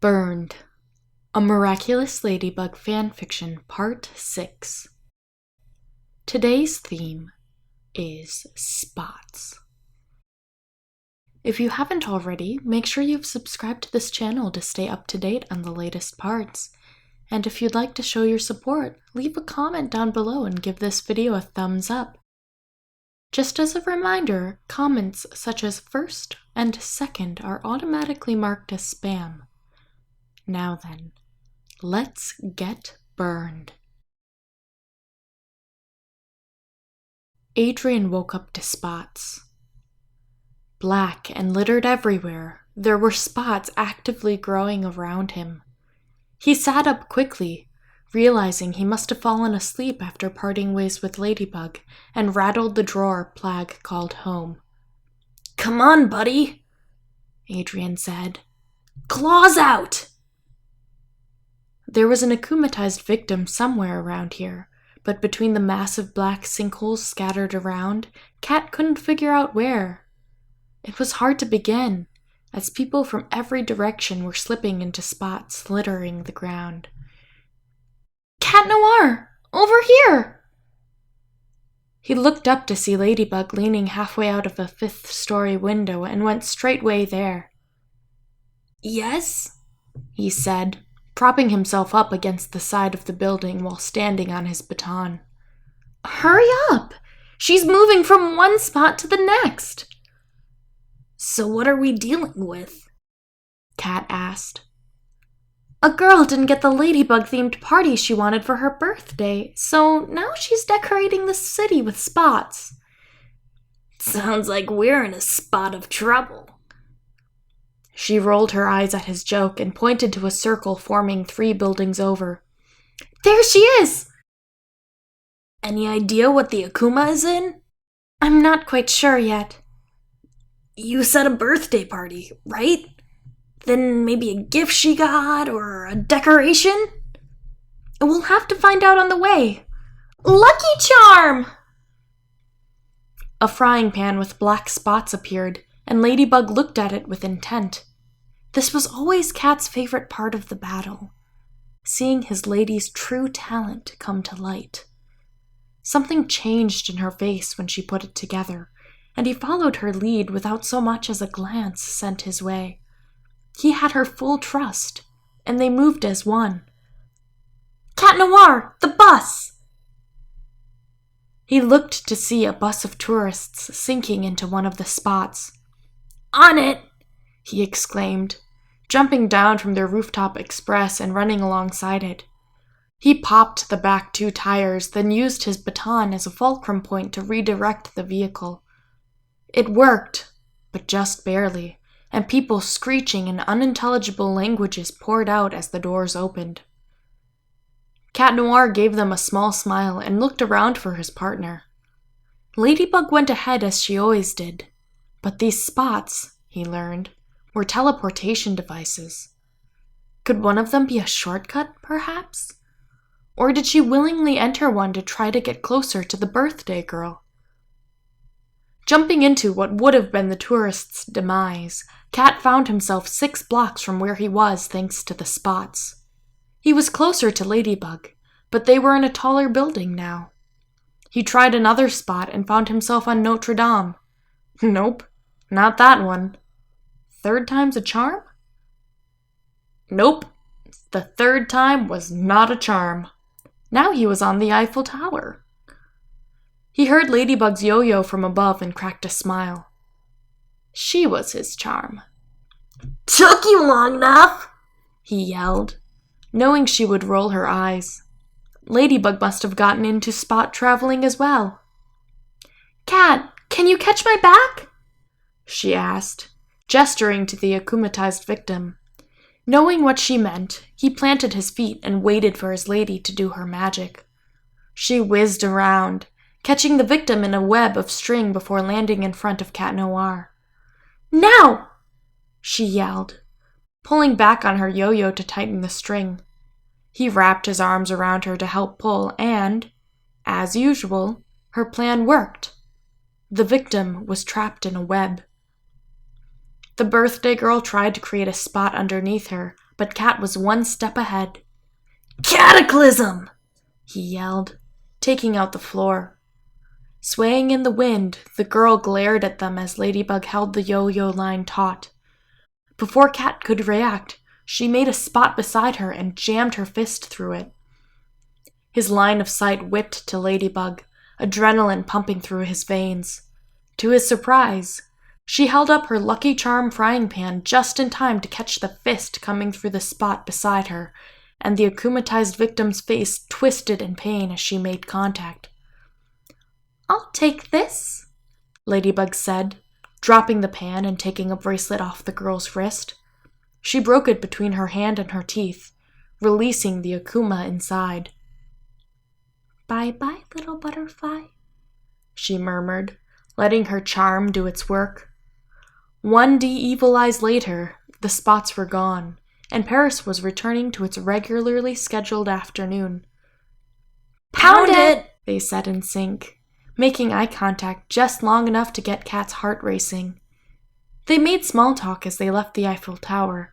Burned, a Miraculous Ladybug Fanfiction Part 6. Today's theme is spots. If you haven't already, make sure you've subscribed to this channel to stay up to date on the latest parts. And if you'd like to show your support, leave a comment down below and give this video a thumbs up. Just as a reminder, comments such as first and second are automatically marked as spam. Now then, let's get burned. Adrian woke up to spots. Black and littered everywhere, there were spots actively growing around him. He sat up quickly, realizing he must have fallen asleep after parting ways with Ladybug, and rattled the drawer Plag called home. "Come on, buddy," Adrian said. "Claws out!" There was an Akumatized victim somewhere around here, but between the massive black sinkholes scattered around, Cat couldn't figure out where. It was hard to begin, as people from every direction were slipping into spots littering the ground. "Cat Noir! Over here!" He looked up to see Ladybug leaning halfway out of a fifth-story window and went straightway there. "Yes?" he said, propping himself up against the side of the building while standing on his baton. "Hurry up! She's moving from one spot to the next." "So what are we dealing with?" Cat asked. "A girl didn't get the Ladybug-themed party she wanted for her birthday, so now she's decorating the city with spots." "Sounds like we're in a spot of trouble." She rolled her eyes at his joke and pointed to a circle forming 3 buildings over. "There she is!" "Any idea what the Akuma is in?" "I'm not quite sure yet." "You said a birthday party, right? Then maybe a gift she got, or a decoration?" "We'll have to find out on the way." "Lucky charm!" A frying pan with black spots appeared, and Ladybug looked at it with intent. This was always Cat's favorite part of the battle, seeing his lady's true talent come to light. Something changed in her face when she put it together, and he followed her lead without so much as a glance sent his way. He had her full trust, and they moved as one. "Cat Noir, the bus!" He looked to see a bus of tourists sinking into one of the spots. "On it!" he exclaimed, jumping down from their rooftop express and running alongside it. He popped the back 2 tires, then used his baton as a fulcrum point to redirect the vehicle. It worked, but just barely, and people screeching in unintelligible languages poured out as the doors opened. Cat Noir gave them a small smile and looked around for his partner. Ladybug went ahead as she always did, but these spots, he learned, were teleportation devices. Could one of them be a shortcut, perhaps? Or did she willingly enter one to try to get closer to the birthday girl? Jumping into what would have been the tourist's demise, Cat found himself 6 blocks from where he was thanks to the spots. He was closer to Ladybug, but they were in a taller building now. He tried another spot and found himself on Notre Dame. Nope, not that one. 3rd time's a charm? Nope, the 3rd time was not a charm. Now he was on the Eiffel Tower. He heard Ladybug's yo-yo from above and cracked a smile. She was his charm. "Took you long enough!" he yelled, knowing she would roll her eyes. Ladybug must have gotten into spot traveling as well. "Cat, can you catch my back?" she asked, gesturing to the Akumatized victim. Knowing what she meant, he planted his feet and waited for his lady to do her magic. She whizzed around, catching the victim in a web of string before landing in front of Cat Noir. "Now!" she yelled, pulling back on her yo-yo to tighten the string. He wrapped his arms around her to help pull and, as usual, her plan worked. The victim was trapped in a web. The birthday girl tried to create a spot underneath her, but Cat was one step ahead. "Cataclysm!" he yelled, taking out the floor. Swaying in the wind, the girl glared at them as Ladybug held the yo-yo line taut. Before Cat could react, she made a spot beside her and jammed her fist through it. His line of sight whipped to Ladybug, adrenaline pumping through his veins. To his surprise, she held up her Lucky Charm frying pan just in time to catch the fist coming through the spot beside her, and the Akumatized victim's face twisted in pain as she made contact. "I'll take this," Ladybug said, dropping the pan and taking a bracelet off the girl's wrist. She broke it between her hand and her teeth, releasing the Akuma inside. "Bye-bye, little butterfly," she murmured, letting her charm do its work. One de-evil eyes later, the spots were gone, and Paris was returning to its regularly scheduled afternoon. "Pound it!" they said in sync, making eye contact just long enough to get Cat's heart racing. They made small talk as they left the Eiffel Tower,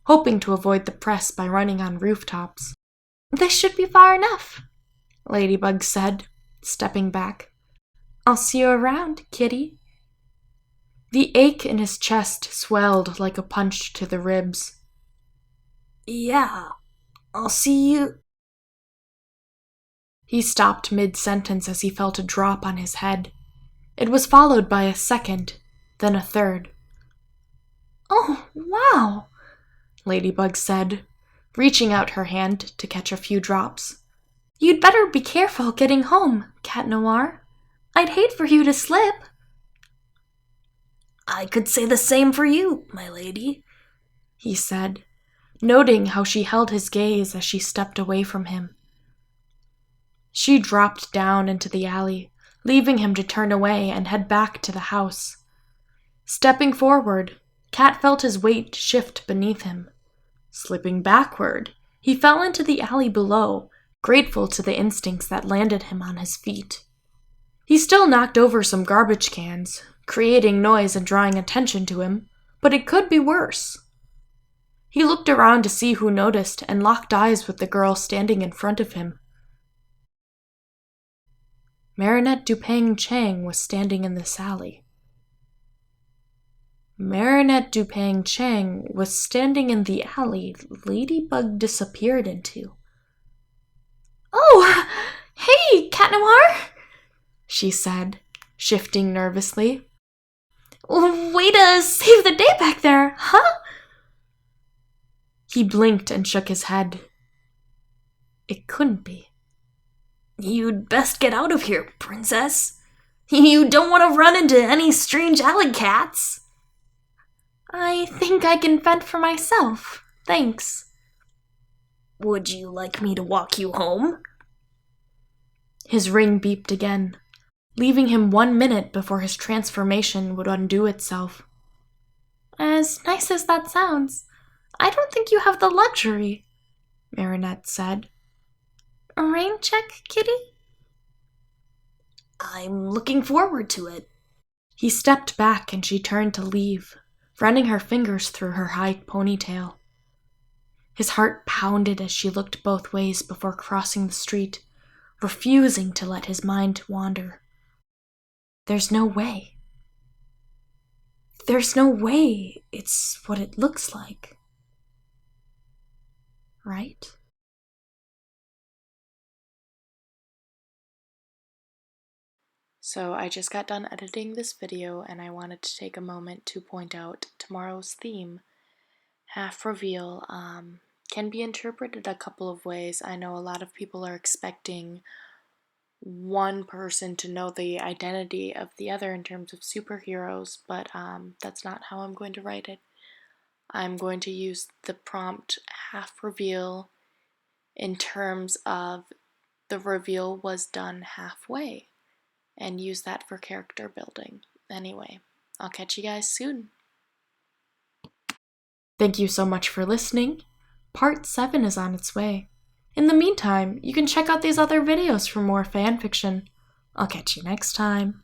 hoping to avoid the press by running on rooftops. "This should be far enough," Ladybug said, stepping back. "I'll see you around, kitty." The ache in his chest swelled like a punch to the ribs. "Yeah, I'll see you." He stopped mid-sentence as he felt a drop on his head. It was followed by a second, then a third. "Oh, wow," Ladybug said, reaching out her hand to catch a few drops. "You'd better be careful getting home, Cat Noir. I'd hate for you to slip." "I could say the same for you, my lady," he said, noting how she held his gaze as she stepped away from him. She dropped down into the alley, leaving him to turn away and head back to the house. Stepping forward, Cat felt his weight shift beneath him. Slipping backward, he fell into the alley below, grateful to the instincts that landed him on his feet. He still knocked over some garbage cans, creating noise and drawing attention to him, but it could be worse. He looked around to see who noticed and locked eyes with the girl standing in front of him. Marinette Dupang Chang was standing in this alley. Marinette Dupang Chang was standing in the alley Ladybug disappeared into. "Oh, hey, Cat Noir," she said, shifting nervously. "Way to save the day back there, huh?" He blinked and shook his head. It couldn't be. "You'd best get out of here, princess. You don't want to run into any strange alley cats." "I think I can fend for myself, thanks." "Would you like me to walk you home?" His ring beeped again, leaving him 1 minute before his transformation would undo itself. "As nice as that sounds, I don't think you have the luxury," Marinette said. "A rain check, kitty?" "I'm looking forward to it." He stepped back and she turned to leave, running her fingers through her high ponytail. His heart pounded as she looked both ways before crossing the street, refusing to let his mind wander. There's no way. There's no way it's what it looks like. Right? So I just got done editing this video and I wanted to take a moment to point out tomorrow's theme. Half reveal can be interpreted a couple of ways. I know a lot of people are expecting one person to know the identity of the other in terms of superheroes, but that's not how I'm going to write it. I'm going to use the prompt half reveal in terms of the reveal was done halfway, and use that for character building. Anyway, I'll catch you guys soon. Thank you so much for listening. Part 7 is on its way. In the meantime, you can check out these other videos for more fanfiction. I'll catch you next time.